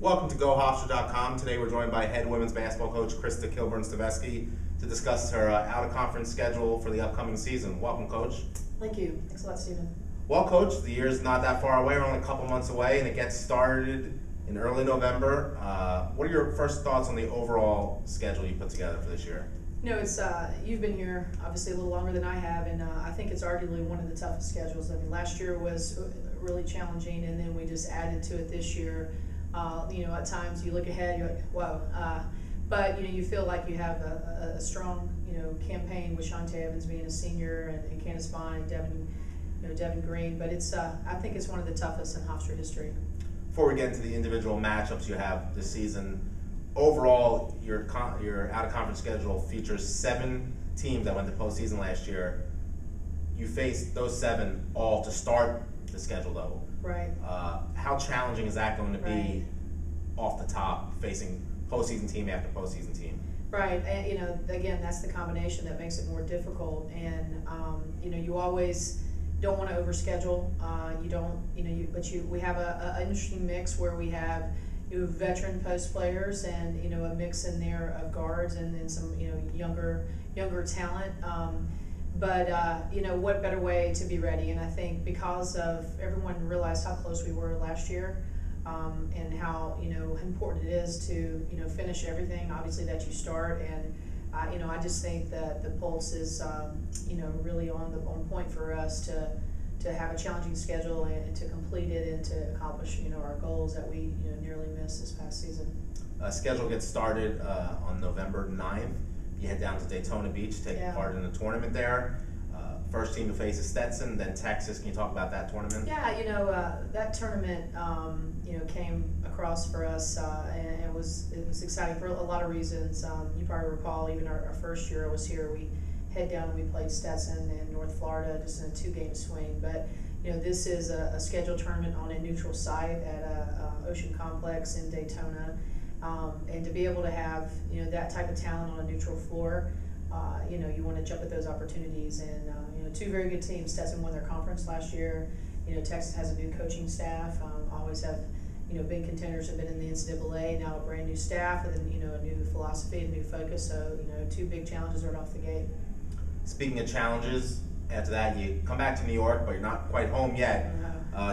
Welcome to GoHofstra.com. Today we're joined by head women's basketball coach Krista Kilburn-Steveskey to discuss her out-of-conference schedule for the upcoming season. Welcome, Coach. Thank you. Thanks a lot, Stephen. Well, Coach, the year's not that far away. We're only a couple months away, and it gets started in early November. What are your first thoughts on the overall schedule you put together for this year? You know, it's you've been here obviously a little longer than I have, and I think it's arguably one of the toughest schedules. I mean, last year was really challenging, and then we just added to it this year. You know, at times you look ahead, you're like, whoa. But, you know, you feel like you have a strong, you know, campaign with Shantae Evans being a senior and Candace Vaughn and Devin Green. But it's, I think it's one of the toughest in Hofstra history. Before we get into the individual matchups you have this season, overall, your out-of-conference schedule features 7 teams that went to postseason last year. You faced those 7 all to start the schedule, though. Right. How challenging is that going to be off the top, facing postseason team after postseason team? Right, and you know, again, that's the combination that makes it more difficult. And you know, you always don't want to overschedule. You don't, you know, we have an interesting mix where we have veteran post players and you know a mix in there of guards and then some younger talent. But you know, what better way to be ready? And I think because of everyone realized how close we were last year, and how important it is to finish everything obviously that you start. And I just think that the pulse is really on point for us to have a challenging schedule and to complete it and to accomplish our goals that we nearly missed this past season. Schedule gets started on November 9th. You head down to Daytona Beach, take part in the tournament there. First team to face is Stetson, then Texas. Can you talk about that tournament? Yeah, that tournament came across for us, and it was exciting for a lot of reasons. You probably recall even our first year I was here, we head down and we played Stetson in North Florida just in a 2-game swing. But this is a scheduled tournament on a neutral site at a Ocean Complex in Daytona. And to be able to have that type of talent on a neutral floor, you want to jump at those opportunities. And 2 very good teams. Stetson won their conference last year. Texas has a new coaching staff. Always have big contenders have been in the NCAA. Now a brand new staff with a new philosophy, a new focus. So 2 big challenges right off the gate. Speaking of challenges, after that you come back to New York, but you're not quite home yet.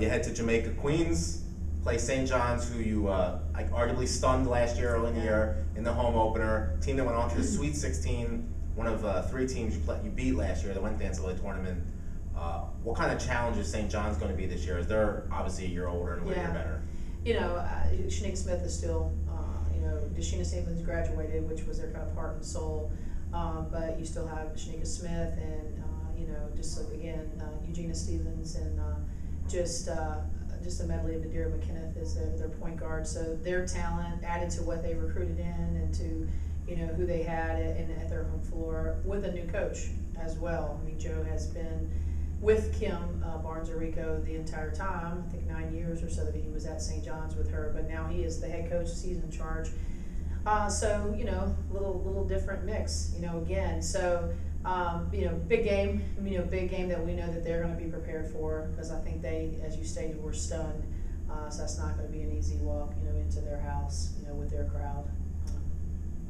You head to Jamaica, Queens. Play St. John's, who you arguably stunned last year early in the year in the home opener. Team that went on to the Sweet 16, one of 3 teams you beat last year that went to the NCAA tournament. What kind of challenge is St. John's going to be this year? Is they're obviously a year older and a year better? Shanika Smith is still, Deshina Stevens graduated, which was their kind of heart and soul. But you still have Shanika Smith and, Eugenia Stevens and just a medley of Nadira McKenneth is their point guard. So their talent added to what they recruited in and to who they had at their home floor with a new coach as well. I mean, Joe has been with Kim Barnes-Arico the entire time, I think 9 years or so that he was at St. John's with her, but now he is the head coach, he's in charge. So little different mix, again. So big game, big game that we know that they're going to be prepared for, because I think they, as you stated, were stunned. So that's not going to be an easy walk, into their house, with their crowd.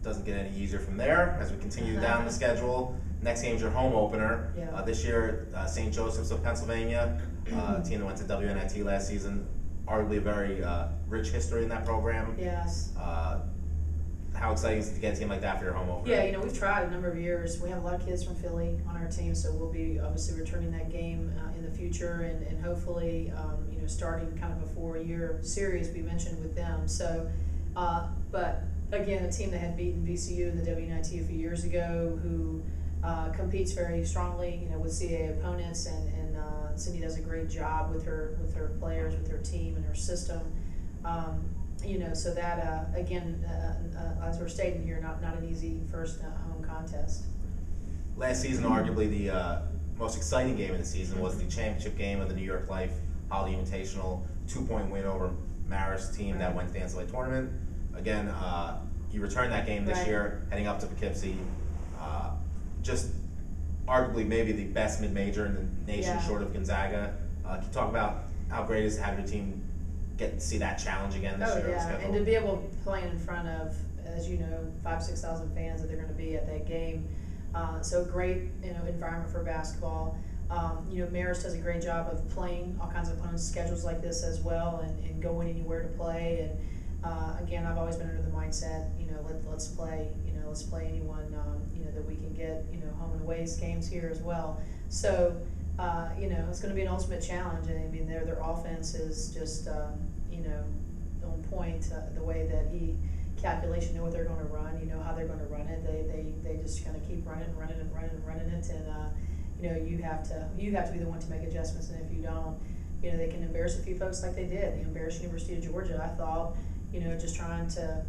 Doesn't get any easier from there as we continue down the schedule. Next game's your home opener. This year, St. Joseph's of Pennsylvania, a team that went to WNIT last season. Arguably a very rich history in that program. Yes. How exciting is it to get a team like that for your home opener? Yeah, we've tried a number of years. We have a lot of kids from Philly on our team, so we'll be obviously returning that game in the future and hopefully, starting kind of a 4-year series we mentioned with them. So, but again, a team that had beaten VCU in the WNIT a few years ago, who competes very strongly, with CAA opponents, and Cindy does a great job with her players, with her team and her system. So that again, as we're stating here, not an easy first home contest. Last season, arguably the most exciting game of the season was the championship game of the New York Life Holiday Invitational, 2-point win over Marist team that went to the NCAA tournament. Again, you returned that game this year, heading up to Poughkeepsie. Just arguably maybe the best mid-major in the nation, short of Gonzaga. Can you talk about how great it is to have your team get to see that challenge again this year? Yeah, and to be able to play in front of, as you know, 5,000-6,000 fans that they're going to be at that game. So great, environment for basketball. Marist does a great job of playing all kinds of opponents' schedules like this as well, and going anywhere to play. And again, I've always been under the mindset, let's play, let's play anyone, that we can get, home and away games here as well. So, it's going to be an ultimate challenge. And I mean, their offense is just, on point. The way that calculation, know what they're going to run, how they're going to run it. They just kind of keep running it, and you have to be the one to make adjustments. And if you don't, they can embarrass a few folks like they did. They embarrassed University of Georgia. I thought, just trying to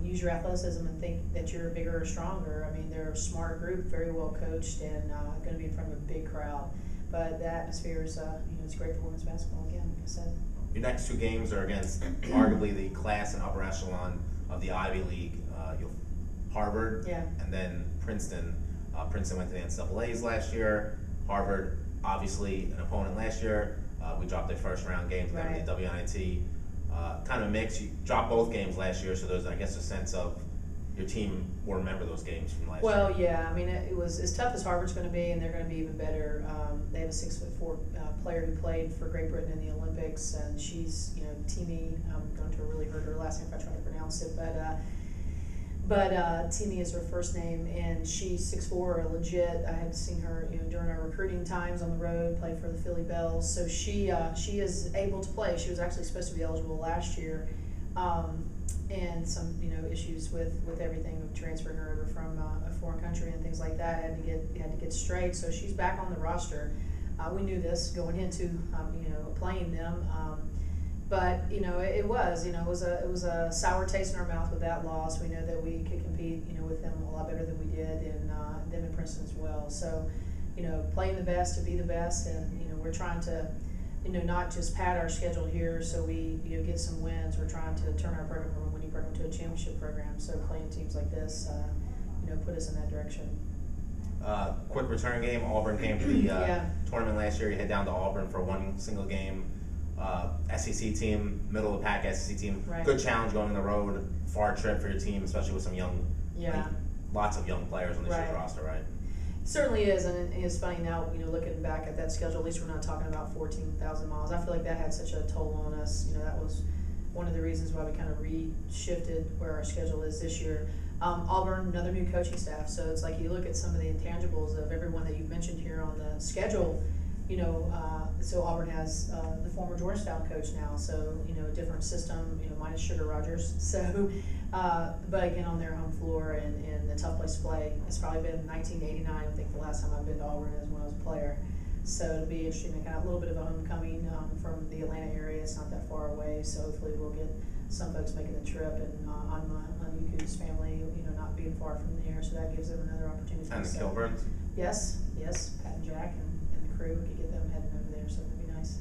use your athleticism and think that you're bigger or stronger. I mean, they're a smart group, very well coached, and going to be in front of a big crowd. But the atmosphere is, it's great for women's basketball again, like I said. Your next two games are against arguably the class and upper echelon of the Ivy League. Harvard, and then Princeton. Princeton went to the NCAAs last year. Harvard, obviously an opponent last year. We dropped their first round game to them in the WNIT. Kind of a mix. You dropped both games last year, so there's, I guess, a sense of your team will remember those games from last year. Well, yeah. I mean, it was as tough as Harvard's going to be, and they're going to be even better. They have a 6'4" player who played for Great Britain in the Olympics, and she's, Timi. I'm going to really hurt her last name if I try to pronounce it, but Timi is her first name, and she's 6'4", legit. I had seen her, during our recruiting times on the road, play for the Philly Bells. So she is able to play. She was actually supposed to be eligible last year, and some issues with everything of transferring her over from a foreign country and things like that. Had to get straight. So she's back on the roster. We knew this going into playing them. But it was a sour taste in our mouth with that loss. We know that we could compete with them a lot better than we did, and them in Princeton as well. So playing the best to be the best, and we're trying to not just pad our schedule here so we get some wins. We're trying to turn our program from a winning program to a championship program. So playing teams like this put us in that direction. Quick return game. Auburn came to the tournament last year. You head down to Auburn for one single game. SEC team, middle of the pack SEC team. Right. Good challenge going on the road, far trip for your team, especially with some young, lots of young players on this year's roster, right? It certainly is, and it's funny now, looking back at that schedule, at least we're not talking about 14,000 miles. I feel like that had such a toll on us. That was one of the reasons why we kind of re-shifted where our schedule is this year. Auburn, another new coaching staff, so it's like you look at some of the intangibles of everyone that you've mentioned here on the schedule. So Auburn has the former Georgetown coach now, so a different system, minus Sugar Rogers. So, but again, on their home floor and a tough place to play. It's probably been 1989, I think, the last time I've been to Auburn is when I was a player. So it'll be interesting to kind of a little bit of a homecoming from the Atlanta area. It's not that far away, so hopefully we'll get some folks making the trip, and on Yuku's family, not being far from there, so that gives them another opportunity. And the Kilburns? Yes, Pat and Jack and the crew, we could get them heading over there, so that'd be nice.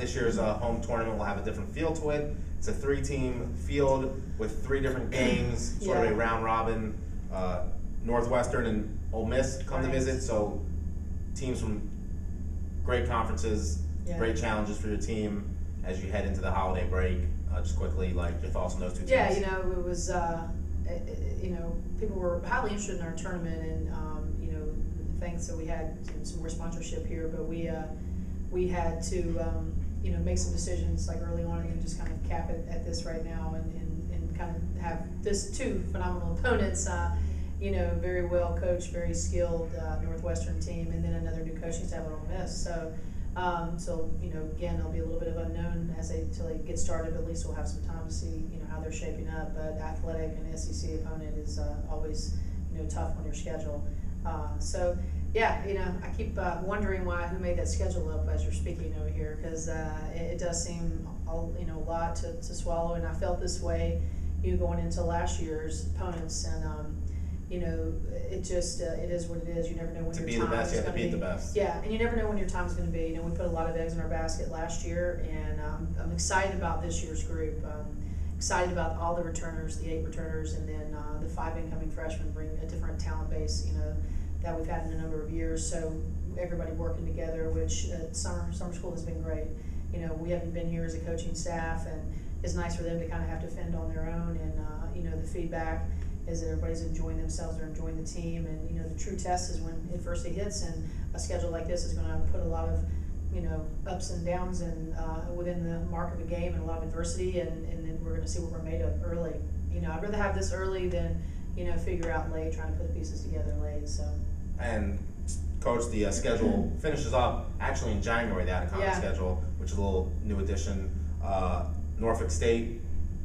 This year's home tournament will have a different feel to it. It's a 3-team field with 3 different games, sort of a round robin. Northwestern and Ole Miss come to visit, so teams from great conferences, great challenges for your team as you head into the holiday break. Just quickly, like your thoughts on those two teams. Yeah, it was, people were highly interested in our tournament, and thanks that we had some more sponsorship here, but we had to make some decisions like early on, and then just kind of cap it at this right now, and kind of have this 2 phenomenal opponents. Very well coached, very skilled Northwestern team, and then another new coaching staff at Ole Miss. So again, it'll be a little bit of unknown until they get started, but at least we'll have some time to see, how they're shaping up. But athletic and SEC opponent is always, tough on your schedule. I keep wondering who made that schedule up as you're speaking over here, because it does seem a lot to swallow, and I felt this way, going into last year's opponents, and it is what it is. You never know when your time is going to be. To be the best, you have to beat the best. Yeah, and you never know when your time is going to be. We put a lot of eggs in our basket last year, and I'm excited about this year's group. Excited about all the returners, the 8 returners, and then the 5 incoming freshmen bring a different talent base, that we've had in a number of years. So everybody working together, which summer school has been great. you know, we haven't been here as a coaching staff, and it's nice for them to kind of have to fend on their own. And you know, the feedback is that everybody's enjoying themselves, they're enjoying the team, and you know, the true test is when adversity hits, and a schedule like this is going to put a lot of, you know, ups and downs and within the mark of a game, and a lot of adversity, and then we're going to see what we're made of early. You know, I'd rather have this early than, you know, figure out late, trying to put the pieces together late. So. And Coach, the schedule finishes up actually in January. They had a conference schedule, which is a little new addition. Norfolk State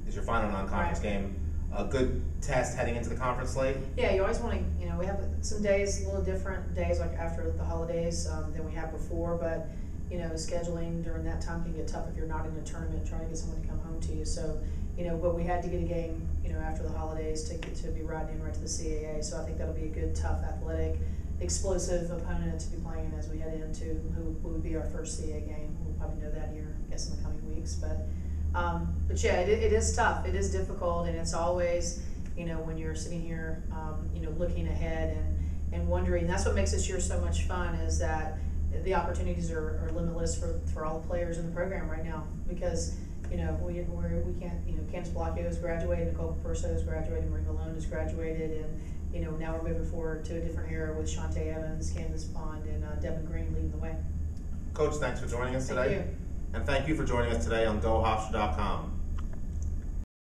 is your final non-conference game. A good test heading into the conference slate. Yeah, you always want to, you know, we have some days, a little different days, like after the holidays than we have before, but you know, scheduling during that time can get tough if you're not in a tournament, trying to get someone to come home to you. So, you know, but we had to get a game, you know, after the holidays to get to be riding in right to the CAA. So I think that'll be a good, tough, athletic, explosive opponent to be playing as we head into who would be our first CAA game. We'll probably know that here, I guess, in the coming weeks. But yeah, it is tough. It is difficult, and it's always, you know, when you're sitting here, you know, looking ahead and wondering. That's what makes this year so much fun, is that the opportunities are limitless for all the players in the program right now, because you know we can't, you know, Candace Blocchio has graduated, Nicole Caperso has graduated, Marie Malone has graduated, and you know, now we're moving forward to a different era with Shantae Evans, Candace Bond, and Devin Green leading the way. Coach, thanks for joining us today. Thank you. And thank you for joining us today on GoHofstra.com.